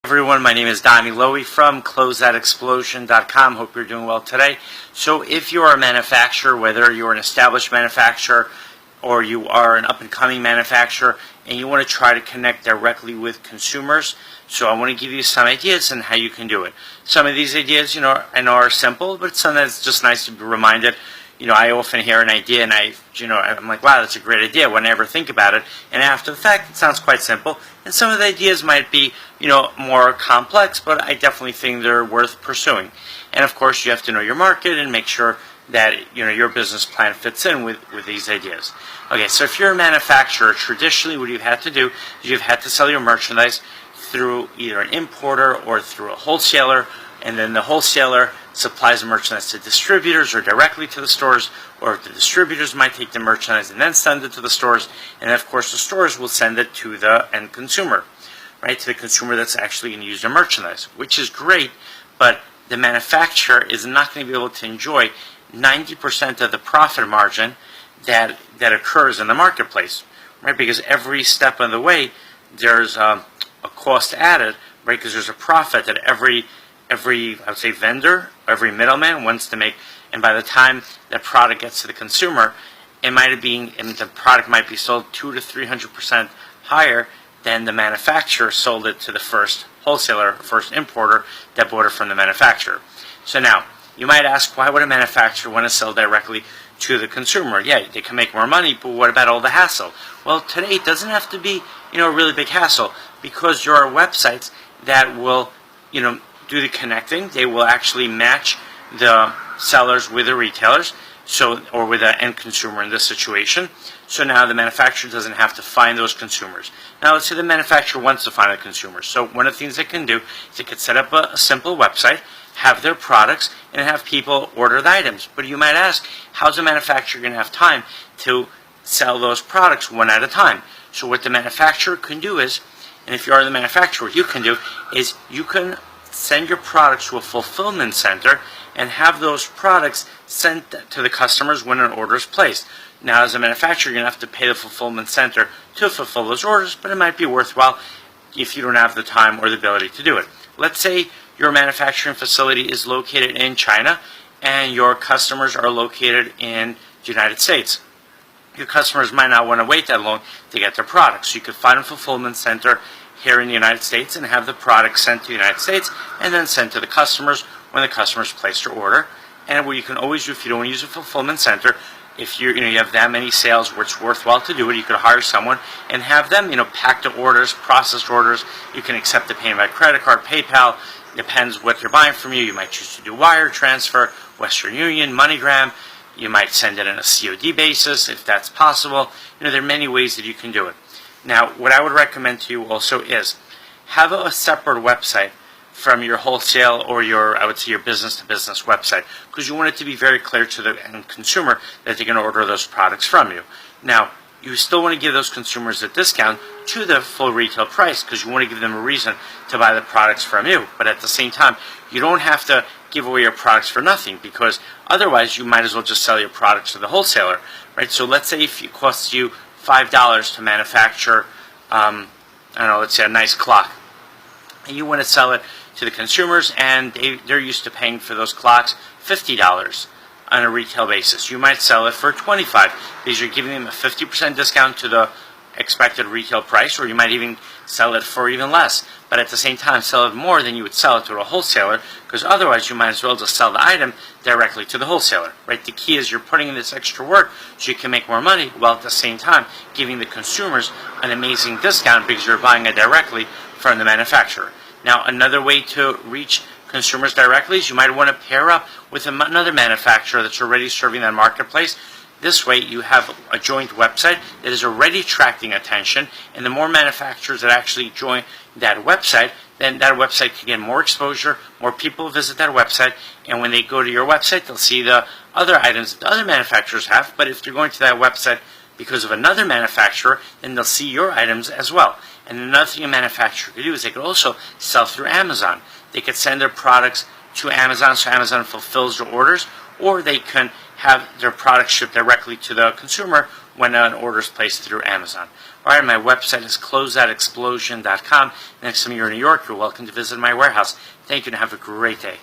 Everyone, my name is Donnie Lowy from Closeoutexplosion.com. Hope you're doing well today. So if you are a manufacturer, whether you're an established manufacturer or you are an up-and-coming manufacturer and you want to try to connect directly with consumers, so I want to give you some ideas on how you can do it. Some of these ideas, I know are simple, but sometimes it's just nice to be reminded. I often hear an idea and I'm like, wow, that's a great idea when I ever think about it. And after the fact, it sounds quite simple. And some of the ideas might be, more complex, but I definitely think they're worth pursuing. And of course, you have to know your market and make sure that, your business plan fits in with these ideas. Okay, so if you're a manufacturer, traditionally what you've had to do is you've had to sell your merchandise through either an importer or through a wholesaler, and then the wholesaler supplies the merchandise to distributors or directly to the stores, or the distributors might take the merchandise and then send it to the stores, and of course the stores will send it to the end consumer, right, to the consumer that's actually going to use their merchandise, which is great, but the manufacturer is not going to be able to enjoy 90% of the profit margin that occurs in the marketplace, right, because every step of the way there's a cost added, right, because there's a profit that every I would say vendor, every middleman wants to make, and by the time that product gets to the consumer, the product might be sold 200 to 300% higher than the manufacturer sold it to the first wholesaler, first importer that bought it from the manufacturer. So now, you might ask, why would a manufacturer want to sell directly to the consumer? Yeah, they can make more money, but what about all the hassle? Well, today it doesn't have to be, a really big hassle, because there are websites that will, do the connecting. They will actually match the sellers with the retailers, or with the end consumer in this situation. So now the manufacturer doesn't have to find those consumers. Now let's say the manufacturer wants to find the consumers. So one of the things they can do is they could set up a simple website, have their products, and have people order the items. But you might ask, how's the manufacturer going to have time to sell those products one at a time? So what the manufacturer can do is, and if you are the manufacturer, what you can do is you can send your products to a fulfillment center and have those products sent to the customers when an order is placed. Now, as a manufacturer, you're going to have to pay the fulfillment center to fulfill those orders, but it might be worthwhile if you don't have the time or the ability to do it. Let's say your manufacturing facility is located in China and your customers are located in the United States. Your customers might not want to wait that long to get their products. So you could find a fulfillment center here in the United States and have the product sent to the United States and then sent to the customers when the customers place their order. And what you can always do if you don't want to use a fulfillment center, if you have that many sales where it's worthwhile to do it, you could hire someone and have them pack the orders, process orders. You can accept the payment by credit card, PayPal. Depends what they're buying from you. You might choose to do wire transfer, Western Union, MoneyGram. You might send it on a COD basis if that's possible. There are many ways that you can do it. Now, what I would recommend to you also is have a separate website from your wholesale or your business-to-business website, because you want it to be very clear to the end consumer that they're going to order those products from you. Now, you still want to give those consumers a discount to the full retail price, because you want to give them a reason to buy the products from you. But at the same time, you don't have to give away your products for nothing, because otherwise you might as well just sell your products to the wholesaler, right? So let's say if it costs you $5 to manufacture, let's say a nice clock, and you want to sell it to the consumers, and they're used to paying for those clocks $50 on a retail basis. You might sell it for $25 because you're giving them a 50% discount to the expected retail price, or you might even sell it for even less. But at the same time, sell it more than you would sell it to a wholesaler, because otherwise you might as well just sell the item directly to the wholesaler, right? The key is you're putting in this extra work so you can make more money, while at the same time giving the consumers an amazing discount because you're buying it directly from the manufacturer. Now, another way to reach consumers directly is you might want to pair up with another manufacturer that's already serving that marketplace. This way, you have a joint website that is already attracting attention, and the more manufacturers that actually join that website, then that website can get more exposure, more people visit that website, and when they go to your website, they'll see the other items that the other manufacturers have, but if they're going to that website because of another manufacturer, then they'll see your items as well. And another thing a manufacturer could do is they could also sell through Amazon. They could send their products to Amazon, so Amazon fulfills their orders, or they can have their products shipped directly to the consumer when an order is placed through Amazon. All right, my website is closeoutexplosion.com. Next time you're in New York, you're welcome to visit my warehouse. Thank you and have a great day.